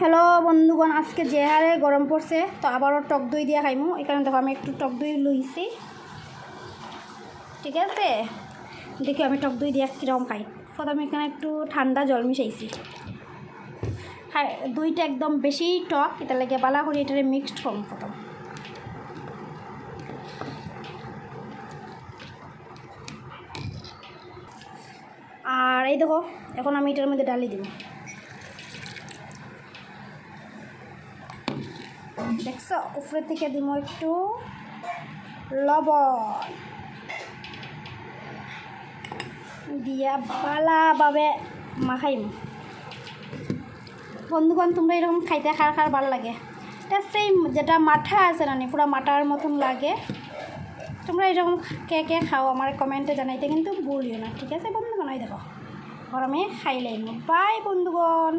Hello বন্ধুগণ, আজকে যে হারে গরম পড়ছে তো আবারও টক দই দিয়ে খাইমু। এখানে দেখো আমি একটু টক দই লইছি, ঠিক আছে। দেখি আমি টক দই দিয়ে কীরকম খাই। প্রথমে এখানে একটু ঠান্ডা জল মিশাইছি। হ্যাঁ, দইটা একদম বেশি টক, এটা লেগে বালা করে এটারে মিক্সড করুন প্রথম। আর এই দেখো এখন আমি এটার মধ্যে ডালি দিব। দেখছো, উপরে থেকে দিব একটু লবণ দিয়া ভালোভাবে মাখাইম। বন্ধুগণ, তোমরা এরকম খাইতে খার ভালো লাগে। এটা সেই যেটা মাঠা আছে না, পুরো মাঠার মতন লাগে। তোমরা এরকম কে কে খাও আমার কমেন্টে জানাইতে কিন্তু ভুলিও না, ঠিক আছে বন্ধুগণ। ওই দেখো গরমে খাইলাম। বাই বন্ধুগণ।